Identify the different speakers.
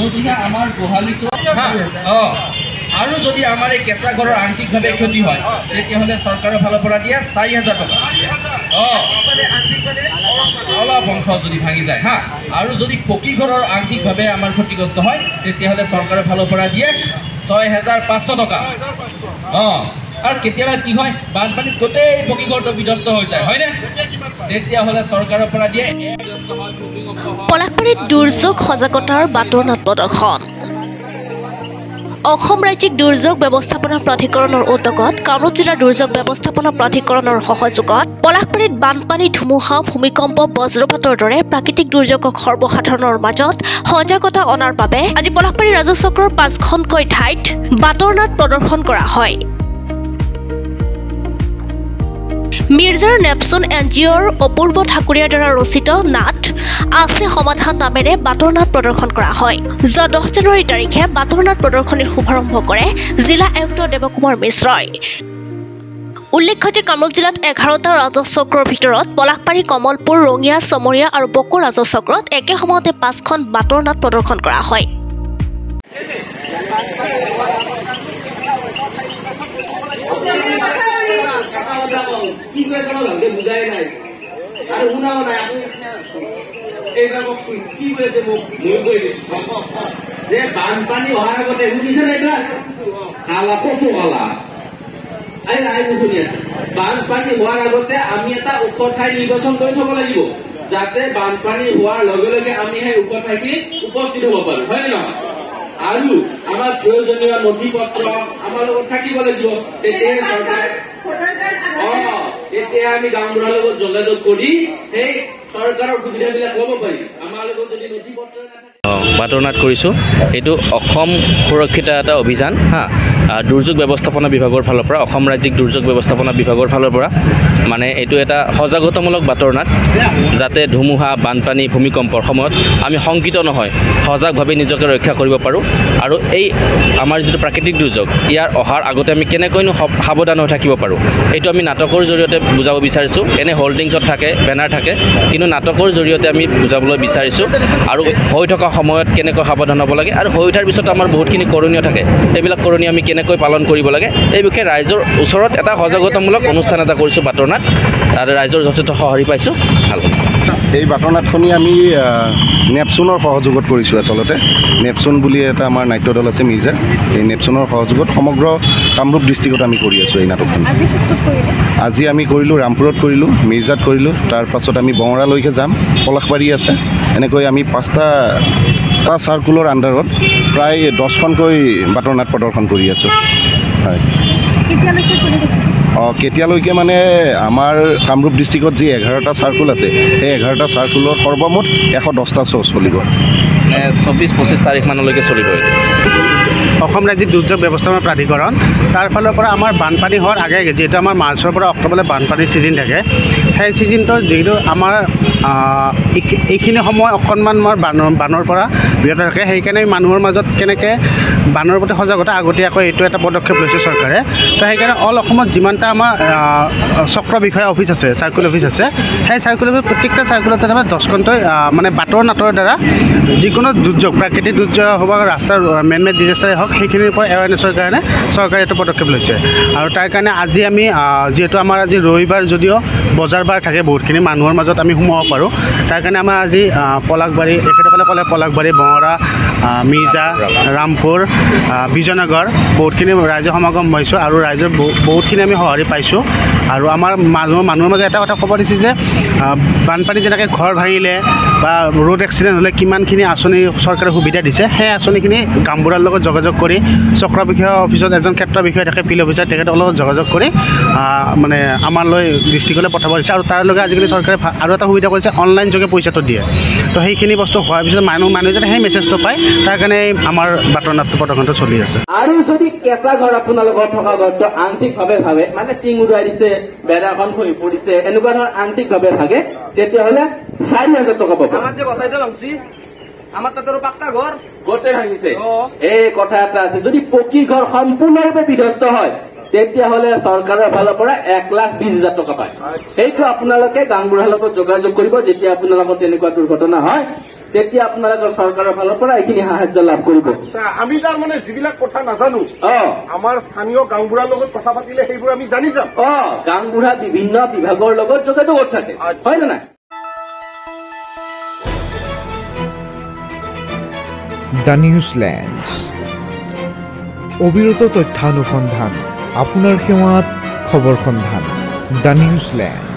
Speaker 1: যদিহে আমাৰ গোহালিটো আৰু যদি আমাৰ এই কেঁচা ঘৰৰ আংশিকভাৱে ক্ষতি হয় তেতিয়াহ'লে চৰকাৰৰ ফালৰ পৰা দিয়ে 4,000 টকা অলপ অংশ যদি ভাঙি যায় হা আৰু যদি পকী ঘৰৰ আংশিকভাৱে আমাৰ ক্ষতিগ্ৰস্ত হয় তেতিয়াহ'লে চৰকাৰৰ ফালৰ পৰা দিয়ে 6,500 টকা আৰু কেতিয়াবা কি হয় বানপানীত গোটেই পকী ঘৰটো বিধ্বস্ত হৈ যায় হয়নে তেতিয়াহ'লে চৰকাৰৰ পৰা দিয়ে
Speaker 2: পলাশবাৰীত দুৰ্যোগ সজাগতাৰ বাতৰনাট প্ৰদৰ্শন অসম ৰাজ্যিক দুৰ্যোগ ব্যৱস্থাপনা প্ৰাধিকৰণৰ উদ্যোগত কামৰূপ জিলাৰ দুৰ্যোগ ব্যৱস্থাপনা প্ৰাধিকৰণৰ সহযোগত পলাশবাৰীত বানপানী ধুমুহা ভূমিকম্প বজ্ৰপাতৰ দৰে প্ৰাকৃতিক দুৰ্যোগক সৰ্বসাধাৰণৰ মাজত সজাগতা অনাৰ বাবে আজি পলাশবাৰী ৰাজহ চক্ৰৰ 5খনকৈ ঠাইত বাতৰনাট প্ৰদৰ্শন কৰা হয় মিৰ্জাৰ নেপচুন এনজিঅ'ৰ অপূৰ্ব ঠাকুৰীয়াৰ দ্বাৰা ৰচিত নাট আছে সমাধান নামেৰে বাতৰনাট প্ৰদৰ্শন কৰা হয় যোৱা 10 জানুৱাৰী তাৰিখে বাতৰনাট প্ৰদৰ্শনীৰ শুভাৰম্ভ কৰে জিলা আয়ুক্ত দেৱকুমাৰ মিশ্ৰই উল্লেখ্য যে কামৰূপ জিলাত 11টা ৰাজহ চক্ৰৰ ভিতৰত পলাশবাৰী কমলপুৰ ৰঙিয়া চমৰীয়া আৰু বকো ৰাজহ চক্ৰত একে সময়তে 5খন বাতৰনাট প্ৰদৰ্শন কৰা হয়
Speaker 1: কি করে কোনো লাগে বুঝাই নাই আর উনাও নাই আমি এইবার বক্সি কি করেছে মুখ মই কই দিছি যে বানপানী হওয়ার আগতে শুনিছে না এটা কালা পশু কালা আই নাই শুনি আছে বানপানী হওয়ার আগতে আমি এটা উচ্চ ঠাই নিৰ্বাচন কৰি থব লাগিব যাতে বানপানী হোৱাৰ লগে লগে আমি সেই উচ্চ ঠাইত উপস্থিত হ'ব পাৰো হয় না আৰু আমাৰ প্ৰয়োজনীয় নথিপত্ৰ আমাৰ লগত থাকিব লাগিব তেতিয়া চৰকাৰ এতিয়া আমি গাঁওবুঢ়াৰ লগত যোগাযোগ কৰি সেই চৰকাৰৰ সুবিধাবিলাক ল'ব পাৰিম আমাৰ লগত যদি নথিপত্ৰ
Speaker 3: বাতৰনাট কৰিছোঁ এইটো অসম সুৰক্ষিত এটা অভিযান হা দুৰ্যোগ ব্যৱস্থাপনা বিভাগৰ ফালৰ পৰা অসম ৰাজ্যিক দুৰ্যোগ ব্যৱস্থাপনা বিভাগৰ ফালৰ পৰা মানে এইটো এটা সজাগতামূলক বাতৰনাট যাতে ধুমুহা বানপানী ভূমিকম্পৰ সময়ত আমি শংকিত নহয় সজাগভাৱে নিজকে ৰক্ষা কৰিব পাৰোঁ আৰু এই আমাৰ যিটো প্ৰাকৃতিক দুৰ্যোগ ইয়াৰ অহাৰ আগতে আমি কেনেকৈনো সাৱধান হৈ থাকিব পাৰোঁ এইটো আমি নাটকৰ জৰিয়তে বুজাব বিচাৰিছোঁ এনে হোল্ডিংছত থাকে বেনাৰ থাকে কিন্তু নাটকৰ জৰিয়তে আমি বুজাবলৈ বিচাৰিছোঁ আৰু হৈ থকা সময়ত কেনেকৈ সাৱধান হ'ব লাগে আৰু হৈ উঠাৰ পিছত আমাৰ বহুতখিনি কৰণীয় থাকে এইবিলাক কৰণীয় আমি কেনেকৈ পালন কৰিব লাগে এই বিষয়ে ৰাইজৰ ওচৰত এটা সজাগতামূলক অনুষ্ঠান এটা কৰিছোঁ বাতৰনাট আৰু ৰাইজৰ যথেষ্ট সঁহাৰি পাইছোঁ ভাল হৈছে
Speaker 4: এই বাতৰনাটখনি আমি নেপচুনৰ সহযোগত কৰিছোঁ আচলতে নেপচুন বুলি এটা আমাৰ নাট্য দল আছে মিৰ্জাৰ এই নেপচুনৰ সহযোগত সমগ্ৰ কামৰূপ ডিষ্ট্ৰিক্টত আমি কৰি আছোঁ এই নাটকখন আজি আমি কৰিলোঁ ৰামপুৰত কৰিলোঁ মিৰ্জাত কৰিলোঁ তাৰপাছত আমি বঙৰালৈকে যাম পলাশবাৰী আছে এনেকৈ আমি 5টা চাৰ্কুলৰ আণ্ডাৰত প্ৰায় 10খনকৈ বাতৰনাট প্ৰদৰ্শন কৰি আছোঁ হয় কেতিয়ালৈকে মানে আমাৰ কামৰূপ ডিষ্ট্ৰিক্টত যি 11টা চাৰ্কুল আছে সেই 11টা চাৰ্কুলৰ সৰ্বমুঠ 110টা শ্ব' চলিব
Speaker 3: 24-25 তাৰিখমানলৈকে চলিব
Speaker 5: অসম ৰাজ্যিক দুৰ্যোগ ব্যৱস্থাপনা প্ৰাধিকৰণ তাৰ ফালৰ পৰা আমাৰ বানপানী হোৱাৰ আগে আগে যিহেতু আমাৰ মাৰ্চৰ পৰা অক্টোবৰলৈ বানপানীৰ ছিজন থাকে সেই ছিজনটো যিহেতু আমাৰ এইখিনি সময় অকণমান আমাৰ বানৰ পৰা বিৰত থাকে সেইকাৰণে মানুহৰ মাজত কেনেকৈ বানৰ প্ৰতি সজাগতা আগতীয়াকৈ এইটো এটা পদক্ষেপ লৈছে চৰকাৰে তো সেইকাৰণে অল অসমত যিমানটা আমাৰ চক্ৰ বিষয়া অফিচ আছে চাৰ্কুল অফিচ আছে সেই চাৰ্কুল অফিচ প্ৰত্যেকটা চাৰ্কুলতে তাৰমানে 10খনকৈ মানে বাতৰনাটৰ দ্বাৰা যিকোনো দুৰ্যোগ প্ৰাকৃতিক দুৰ্যোগ হওক ৰাস্তাৰ মেন মেড ডিজাষ্টাৰে হওক সেইখিনিৰ ওপৰত এৱাৰনেছৰ কাৰণে চৰকাৰে এইটো পদক্ষেপ লৈছে আৰু তাৰ কাৰণে আজি আমি যিহেতু আমাৰ আজি ৰবিবাৰ যদিও বজাৰ বাৰ থাকে বহুতখিনি মানুহৰ মাজত আমি সোমাব পাৰোঁ তাৰ কাৰণে আমাৰ আজি পলাশবাৰী তেখেতসকলে ক'লে পলাশবাৰী বঙৰা মিৰ্জা ৰামপুৰ বিজয়নগৰ বহুতখিনি ৰাইজৰ সমাগম হৈছোঁ আৰু ৰাইজৰ বহুতখিনি আমি সঁহাৰি পাইছোঁ আৰু আমাৰ মানুহৰ মাজত এটা কথা ক'ব দিছে যে বানপানী যেনেকৈ ঘৰ ভাঙিলে বা ৰোড এক্সিডেণ্ট হ'লে কিমানখিনি আঁচনি চৰকাৰে সুবিধা দিছে সেই আঁচনিখিনি গাঁওবুঢ়াৰ লগত যোগাযোগ কৰি চক্ৰ বিষয়া অফিচত এজন ক্ষেত্ৰ বিষয়া থাকে ফিল্ড অফিচাৰ তেখেতৰ লগত যোগাযোগ কৰি মানে আমালৈ ডিষ্ট্ৰিক্টলৈ পঠাব দিছে আৰু তাৰ লগে আজিকালি চৰকাৰে আৰু এটা সুবিধা কৰিছে অনলাইন যোগে পইচাটো দিয়ে তো সেইখিনি বস্তু হোৱাৰ পিছত মানুহে যাতে সেই মেছেজটো পায় তাৰ কাৰণে আমাৰ বাতৰনাটটো প্ৰদৰ্শনটো চলি আছে
Speaker 1: আৰু যদি কেঁচা ঘৰ আপোনালোকৰ থকা ঘৰটো আংশিকভাৱে ভাগে মানে টিং উৰাই দিছে বেৰাখন খহি পৰিছে এনেকুৱা ধৰণৰ আংশিকভাৱে ভাগে তেতিয়াহ'লে 4,000 টকা পাব আমাৰ যে কথাইতো ভাঙছি আমাৰ তাতো পাক্কা ঘৰ গোটেই ভাঙিছে এই কথা এটা আছে যদি পকী ঘৰ সম্পূৰ্ণৰূপে বিধ্বস্ত হয় তেতিয়াহ'লে চৰকাৰৰ ফালৰ পৰা 1,20,000 টকা পায় সেইটো আপোনালোকে গাঁওবুঢ়াৰ লগত যোগাযোগ কৰিব যেতিয়া আপোনালোকৰ তেনেকুৱা দুৰ্ঘটনা হয় তেতিয়া আপোনালোকৰ চৰকাৰৰ ফালৰ পৰা এইখিনি সাহায্য লাভ কৰিব।
Speaker 6: আমি তাৰমানে যিবিলাক কথা নাজানো আমাৰ স্থানীয় গাঁওবুঢ়াৰ লগত কথা পাতিলে সেইবোৰ আমি জানি যাম।
Speaker 1: গাঁওবুঢ়া বিভিন্ন বিভাগৰ লগত যোগাযোগত থাকে, হয় নে নাই?
Speaker 7: দ্য নিউজলেণ্ড, অবিৰত তথ্যানুসন্ধান, আপোনাৰ সেৱাত খবৰ সন্ধান। দ্য নিউজলেণ্ড।